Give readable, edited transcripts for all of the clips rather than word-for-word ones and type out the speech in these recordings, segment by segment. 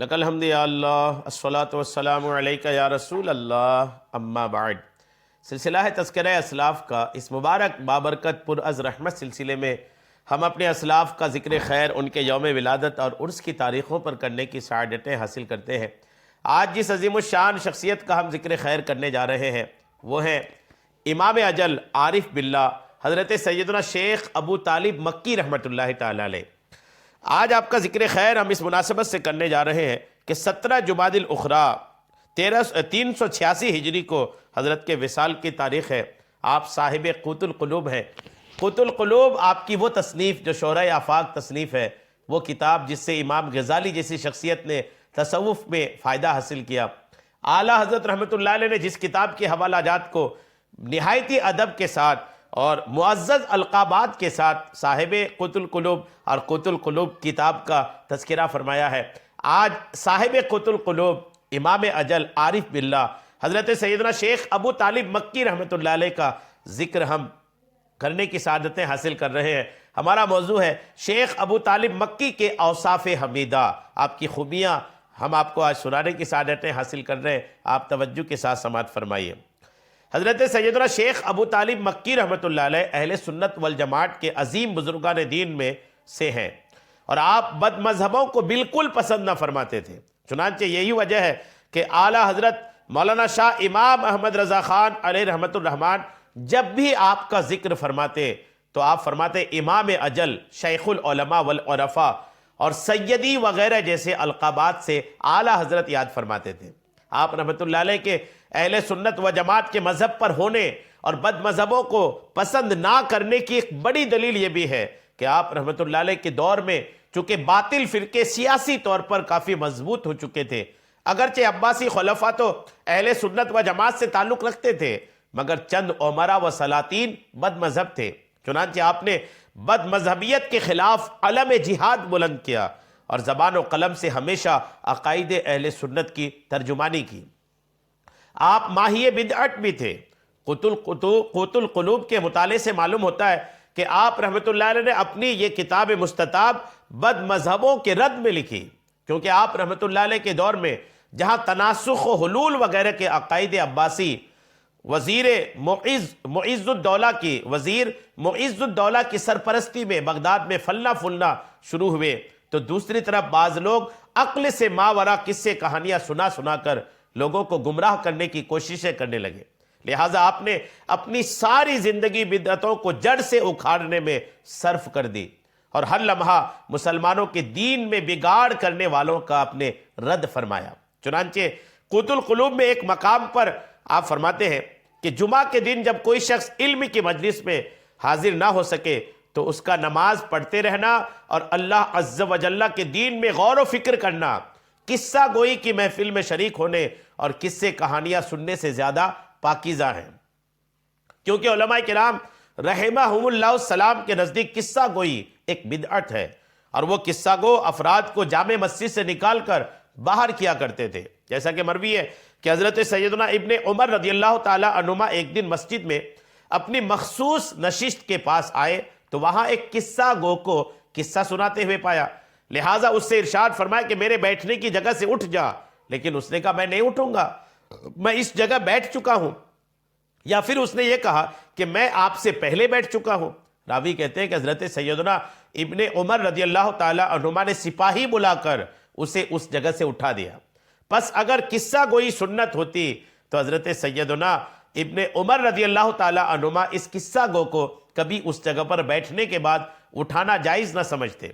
لک الحمد یا اللہ الصلاۃ والسلام علیک یا رسول اللہ اما بعد۔ سلسلہ ہے تذکرہ اسلاف کا اس مبارک بابرکت پر از رحمت سلسلے میں ہم اپنے اسلاف کا ذکر خیر، ان کے یوم ولادت اور عرس کی تاریخوں پر کرنے کی سعادتیں حاصل کرتے ہیں۔ آج جس عظیم الشان شخصیت کا ہم ذکر خیر کرنے جا رہے ہیں وہ ہیں امام اجل عارف باللہ حضرت سیدنا شیخ ابو طالب مکی رحمۃ اللہ تعالی علیہ۔ آج آپ کا ذکر خیر ہم اس مناسبت سے کرنے جا رہے ہیں کہ 17 جمادی الاخریٰ 386 ہجری کو حضرت کے وصال کی تاریخ ہے۔ آپ صاحب قوت القلوب ہیں۔ قوت القلوب آپ کی وہ تصنیف جو شورۂ آفاق تصنیف ہے، وہ کتاب جس سے امام غزالی جیسی شخصیت نے تصوف میں فائدہ حاصل کیا۔ اعلیٰ حضرت رحمۃ اللہ علیہ نے جس کتاب کے حوالہ جات کو نہایتی ادب کے ساتھ اور معزز القابات کے ساتھ صاحب قوت القلوب اور قوت القلوب کتاب کا تذکرہ فرمایا ہے، آج صاحب قوت القلوب امام اجل عارف باللہ حضرت سیدنا شیخ ابو طالب مکی رحمۃ اللہ علیہ کا ذکر ہم کرنے کی سعادتیں حاصل کر رہے ہیں۔ ہمارا موضوع ہے شیخ ابو طالب مکی کے اوصاف حمیدہ، آپ کی خوبیاں ہم آپ کو آج سنانے کی سعادتیں حاصل کر رہے ہیں۔ آپ توجہ کے ساتھ سماعت فرمائیے۔ حضرت سیدنا شیخ ابو طالب مکی رحمۃ اللہ علیہ اہل سنت والجماعت کے عظیم بزرگان دین میں سے ہیں، اور آپ بد مذہبوں کو بالکل پسند نہ فرماتے تھے۔ چنانچہ یہی وجہ ہے کہ اعلیٰ حضرت مولانا شاہ امام احمد رضا خان علیہ رحمۃ الرحمن جب بھی آپ کا ذکر فرماتے تو آپ فرماتے امام اجل، شیخ العلماء والعرفاء اور سیدی وغیرہ جیسے القابات سے اعلیٰ حضرت یاد فرماتے تھے۔ آپ رحمۃ اللہ علیہ کے اہل سنت و جماعت کے مذہب پر ہونے اور بد مذہبوں کو پسند نہ کرنے کی ایک بڑی دلیل یہ بھی ہے کہ آپ رحمۃ اللہ علیہ کے دور میں چونکہ باطل فرقے سیاسی طور پر کافی مضبوط ہو چکے تھے، اگرچہ عباسی خلفاء تو اہل سنت و جماعت سے تعلق رکھتے تھے مگر چند امراء و سلاطین بد مذہب تھے۔ چنانچہ آپ نے بد مذہبیت کے خلاف علم جہاد بلند کیا اور زبان و قلم سے ہمیشہ عقائد اہل سنت کی ترجمانی کی۔ آپ ماہی بدعت بھی تھے۔ قوت القلوب کے مطالعے سے معلوم ہوتا ہے کہ آپ رحمۃ اللہ علیہ نے اپنی یہ کتاب مستطاب بد مذہبوں کے رد میں لکھی، کیونکہ آپ رحمۃ اللہ علیہ کے دور میں جہاں تناسخ و حلول وغیرہ کے عقائد عباسی وزیر معز الدولہ کی سرپرستی میں بغداد میں پھلنا پھولنا شروع ہوئے، تو دوسری طرف بعض لوگ عقل سے ماورا قصے کہانیاں سنا کر لوگوں کو گمراہ کرنے کی کوششیں کرنے لگے۔ لہٰذا آپ نے اپنی ساری زندگی بدعتوں کو جڑ سے اکھاڑنے میں صرف کر دی اور ہر لمحہ مسلمانوں کے دین میں بگاڑ کرنے والوں کا آپ نے رد فرمایا۔ چنانچہ قوت القلوب میں ایک مقام پر آپ فرماتے ہیں کہ جمعہ کے دن جب کوئی شخص علم کی مجلس میں حاضر نہ ہو سکے تو اس کا نماز پڑھتے رہنا اور اللہ عز و جل کے دین میں غور و فکر کرنا قصہ گوئی کی محفل میں شریک ہونے اور قصے کہانیاں سننے سے زیادہ پاکیزہ ہیں، کیونکہ علماء کرام رحمہم اللہ السلام کے نزدیک قصہ گوئی ایک بدعت ہے، اور وہ قصہ گو افراد کو جامع مسجد سے نکال کر باہر کیا کرتے تھے۔ جیسا کہ مروی ہے کہ حضرت سیدنا ابن عمر رضی اللہ تعالی عنہما ایک دن مسجد میں اپنی مخصوص نشست کے پاس آئے تو وہاں ایک قصہ گو کو قصہ سناتے ہوئے پایا، لہٰذا اس سے ارشاد فرمایا کہ میرے بیٹھنے کی جگہ سے اٹھ جا، لیکن اس نے کہا میں نہیں اٹھوں گا، میں اس جگہ بیٹھ چکا ہوں، یا پھر اس نے یہ کہا کہ میں آپ سے پہلے بیٹھ چکا ہوں۔ راوی کہتے ہیں کہ حضرت سیدنا ابن عمر رضی اللہ تعالی عنہما نے سپاہی بلا کر اسے اس جگہ سے اٹھا دیا۔ پس اگر قصہ گوئی سنت ہوتی تو حضرت سیدنا ابن عمر رضی اللہ تعالی عنہما اس قصہ گو کو کبھی اس جگہ پر بیٹھنے کے بعد اٹھانا جائز نہ سمجھتے،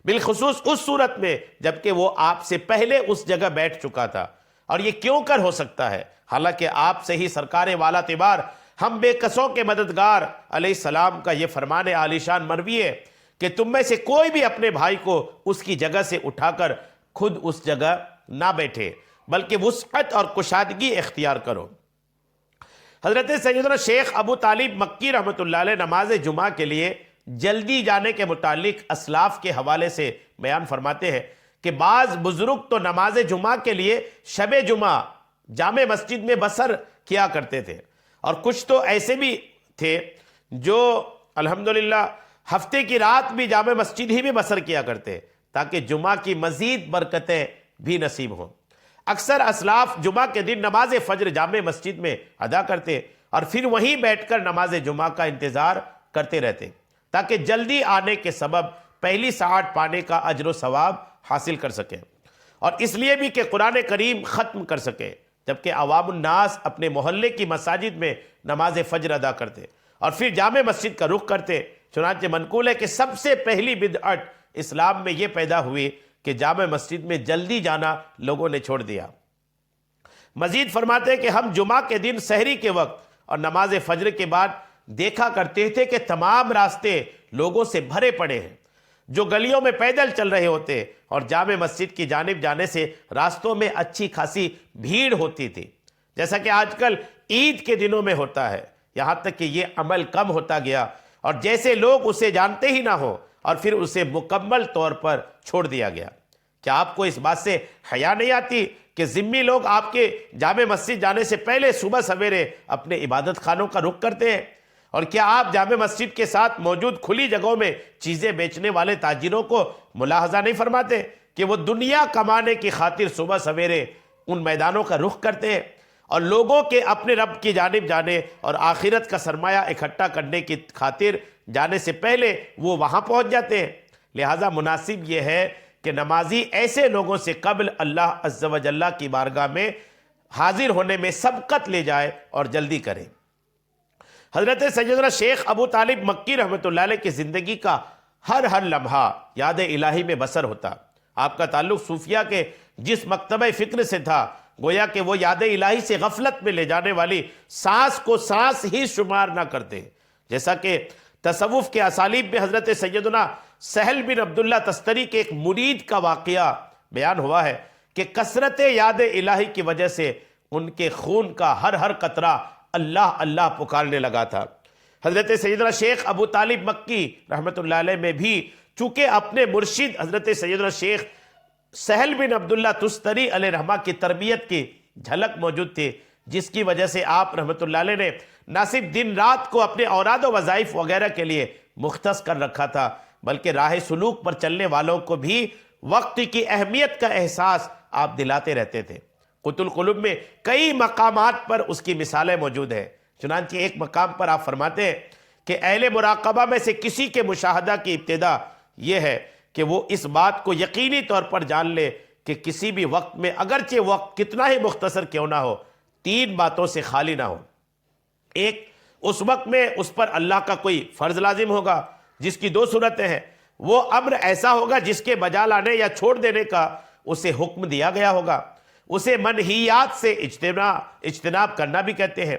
بالخصوص اس صورت میں جبکہ وہ آپ سے پہلے اس جگہ بیٹھ چکا تھا۔ اور یہ کیوں کر ہو سکتا ہے؟ حالانکہ آپ سے ہی سرکار والا تبار ہم بے کسوں کے مددگار علیہ السلام کا یہ فرمان عالی شان مروی ہے کہ تم میں سے کوئی بھی اپنے بھائی کو اس کی جگہ سے اٹھا کر خود اس جگہ نہ بیٹھے بلکہ وسعت اور کشادگی اختیار کرو۔ حضرت سیدنا شیخ ابو طالب مکی رحمۃ اللہ علیہ نماز جمعہ کے لیے جلدی جانے کے متعلق اسلاف کے حوالے سے بیان فرماتے ہیں کہ بعض بزرگ تو نماز جمعہ کے لیے شب جمعہ جامع مسجد میں بسر کیا کرتے تھے، اور کچھ تو ایسے بھی تھے جو الحمدللہ ہفتے کی رات بھی جامع مسجد ہی میں بسر کیا کرتے تاکہ جمعہ کی مزید برکتیں بھی نصیب ہوں۔ اکثر اسلاف جمعہ کے دن نماز فجر جامع مسجد میں ادا کرتے اور پھر وہیں بیٹھ کر نماز جمعہ کا انتظار کرتے رہتے تاکہ جلدی آنے کے سبب پہلی ساعت پانے کا اجر و ثواب حاصل کر سکیں، اور اس لیے بھی کہ قرآن کریم ختم کر سکے، جبکہ عوام الناس اپنے محلے کی مساجد میں نماز فجر ادا کرتے اور پھر جامع مسجد کا رخ کرتے۔ چنانچہ منقول ہے کہ سب سے پہلی بدعت اسلام میں یہ پیدا ہوئی کہ جامع مسجد میں جلدی جانا لوگوں نے چھوڑ دیا۔ مزید فرماتے ہیں کہ ہم جمعہ کے دن سحری کے وقت اور نماز فجر کے بعد دیکھا کرتے تھے کہ تمام راستے لوگوں سے بھرے پڑے ہیں، جو گلیوں میں پیدل چل رہے ہوتے اور جامع مسجد کی جانب جانے سے راستوں میں اچھی خاصی بھیڑ ہوتی تھی، جیسا کہ آج کل عید کے دنوں میں ہوتا ہے۔ یہاں تک کہ یہ عمل کم ہوتا گیا اور جیسے لوگ اسے جانتے ہی نہ ہو اور پھر اسے مکمل طور پر چھوڑ دیا گیا۔ کیا آپ کو اس بات سے حیا نہیں آتی کہ ذمی لوگ آپ کے جامع مسجد جانے سے پہلے صبح سویرے اپنے عبادت خانوں کا رخ کرتے ہیں؟ اور کیا آپ جامع مسجد کے ساتھ موجود کھلی جگہوں میں چیزیں بیچنے والے تاجروں کو ملاحظہ نہیں فرماتے کہ وہ دنیا کمانے کی خاطر صبح سویرے ان میدانوں کا رخ کرتے ہیں اور لوگوں کے اپنے رب کی جانب جانے اور آخرت کا سرمایہ اکٹھا کرنے کی خاطر جانے سے پہلے وہ وہاں پہنچ جاتے ہیں؟ لہٰذا مناسب یہ ہے کہ نمازی ایسے لوگوں سے قبل اللہ عز و جل کی بارگاہ میں حاضر ہونے میں سبقت لے جائے اور جلدی کرے۔ حضرت سیدنا شیخ ابو طالب مکی رحمۃ اللہ علیہ کی زندگی کا ہر لمحہ یاد الہی میں بسر ہوتا۔ آپ کا تعلق صوفیہ کے جس مکتبہ فکر سے تھا، گویا کہ وہ یاد الہی سے غفلت میں لے جانے والی سانس کو سانس ہی شمار نہ کرتے، جیسا کہ تصوف کے اسالیب میں حضرت سیدنا سہل بن عبداللہ تستری کے ایک مرید کا واقعہ بیان ہوا ہے کہ کثرت یاد الہی کی وجہ سے ان کے خون کا ہر قطرہ اللہ اللہ پکارنے لگا تھا۔ حضرت سیدنا شیخ ابو طالب مکی رحمۃ اللہ علیہ میں بھی چونکہ اپنے مرشد حضرت سیدنا شیخ سہل بن عبداللہ تستری علیہ رحمہ کی تربیت کی جھلک موجود تھی، جس کی وجہ سے آپ رحمۃ اللہ علیہ نے نہ صرف دن رات کو اپنے اوراد و وظائف وغیرہ کے لیے مختص کر رکھا تھا، بلکہ راہ سلوک پر چلنے والوں کو بھی وقت کی اہمیت کا احساس آپ دلاتے رہتے تھے۔ قوت القلوب میں کئی مقامات پر اس کی مثالیں موجود ہیں۔ چنانچہ ایک مقام پر آپ فرماتے ہیں کہ اہل مراقبہ میں سے کسی کے مشاہدہ کی ابتدا یہ ہے کہ وہ اس بات کو یقینی طور پر جان لے کہ کسی بھی وقت میں اگرچہ وقت کتنا ہی مختصر کیوں نہ ہو، 3 باتوں سے خالی نہ ہو۔ ایک، اس وقت میں اس پر اللہ کا کوئی فرض لازم ہوگا، جس کی 2 صورتیں ہیں۔ وہ امر ایسا ہوگا جس کے بجا لانے یا چھوڑ دینے کا اسے حکم دیا گیا ہوگا، اسے منہیات سے اجتناب کرنا بھی کہتے ہیں۔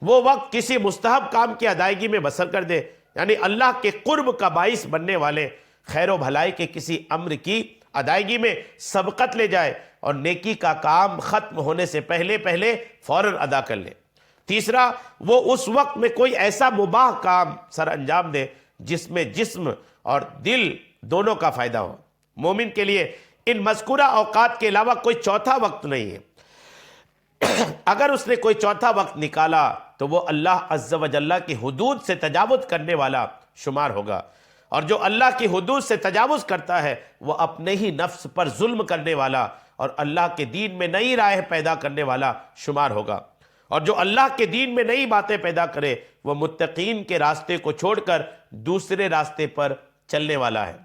وہ وقت کسی مستحب کام کی ادائیگی میں بسر کر دے، یعنی اللہ کے قرب کا باعث بننے والے خیر و بھلائی کے کسی امر کی ادائیگی میں سبقت لے جائے اور نیکی کا کام ختم ہونے سے پہلے فوراً ادا کر لے۔ تیسرا، وہ اس وقت میں کوئی ایسا مباح کام سر انجام دے جس میں جسم اور دل دونوں کا فائدہ ہو۔ مومن کے لیے ان مذکورہ اوقات کے علاوہ کوئی چوتھا وقت نہیں ہے۔ اگر اس نے کوئی چوتھا وقت نکالا تو وہ اللہ عز و جل کی حدود سے تجاوز کرنے والا شمار ہوگا، اور جو اللہ کی حدود سے تجاوز کرتا ہے وہ اپنے ہی نفس پر ظلم کرنے والا اور اللہ کے دین میں نئی راہ پیدا کرنے والا شمار ہوگا، اور جو اللہ کے دین میں نئی باتیں پیدا کرے وہ متقین کے راستے کو چھوڑ کر دوسرے راستے پر چلنے والا ہے۔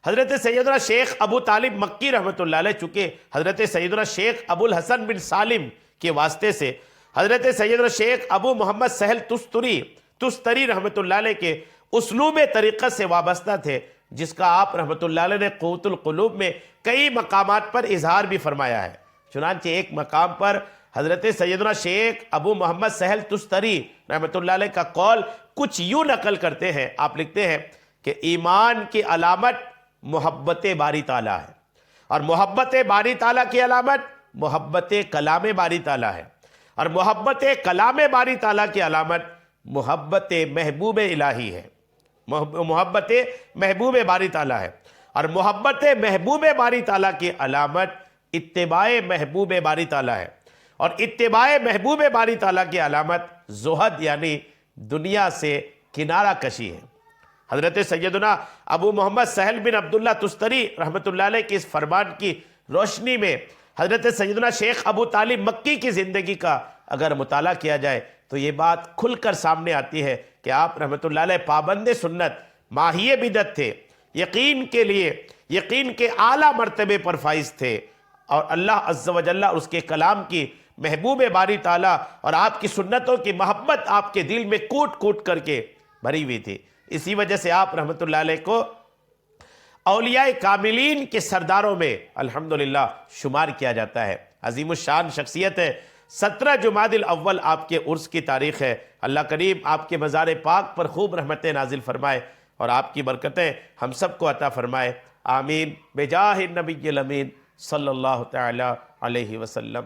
حضرت سیدنا شیخ ابو طالب مکی رحمۃ اللہ علیہ چونکہ حضرت سیدنا شیخ ابو الحسن بن سالم کے واسطے سے حضرت سیدنا شیخ ابو محمد سہل تستری رحمۃ اللہ علیہ کے اسلوب طریقت سے وابستہ تھے، جس کا آپ رحمۃ اللہ علیہ نے قوت القلوب میں کئی مقامات پر اظہار بھی فرمایا ہے۔ چنانچہ ایک مقام پر حضرت سیدنا شیخ ابو محمد سہل تستری رحمۃ اللہ علیہ کا قول کچھ یوں نقل کرتے ہیں۔ آپ لکھتے ہیں کہ ایمان کی علامت محبت باری تعالیٰ ہے، اور محبت باری تعالیٰ کی علامت محبت کلام باری تعالیٰ ہے، اور محبت کلام باری تعالیٰ کی علامت محبت محبوب الہی ہے، محبت محبوب باری تعالیٰ ہے، اور محبت محبوب باری تعالیٰ کی علامت اتباع محبوب باری تعالیٰ ہے، اور اتباع محبوب باری تعالیٰ کی علامت زہد یعنی دنیا سے کنارہ کشی ہے۔ حضرت سیدنا ابو محمد سہل بن عبداللہ تستری رحمۃ اللہ علیہ کی اس فرمان کی روشنی میں حضرت سیدنا شیخ ابو طالب مکی کی زندگی کا اگر مطالعہ کیا جائے تو یہ بات کھل کر سامنے آتی ہے کہ آپ رحمۃ اللہ علیہ پابند سنت، ماہی بدعت تھے، یقین کے لیے یقین کے اعلیٰ مرتبے پر فائز تھے، اور اللہ عز و جل اور اس کے کلام کی محبوب باری تعالیٰ اور آپ کی سنتوں کی محبت آپ کے دل میں کوٹ کوٹ کر کے بھری ہوئی تھی۔ اسی وجہ سے آپ رحمۃ اللہ علیہ کو اولیاء کاملین کے سرداروں میں الحمدللہ شمار کیا جاتا ہے۔ عظیم الشان شخصیت ہے۔ 17 جمادی الاول آپ کے عرس کی تاریخ ہے۔ اللہ کریم آپ کے مزار پاک پر خوب رحمتیں نازل فرمائے اور آپ کی برکتیں ہم سب کو عطا فرمائے، آمین بجاہ النبی الامین صلی اللہ تعالی علیہ وسلم۔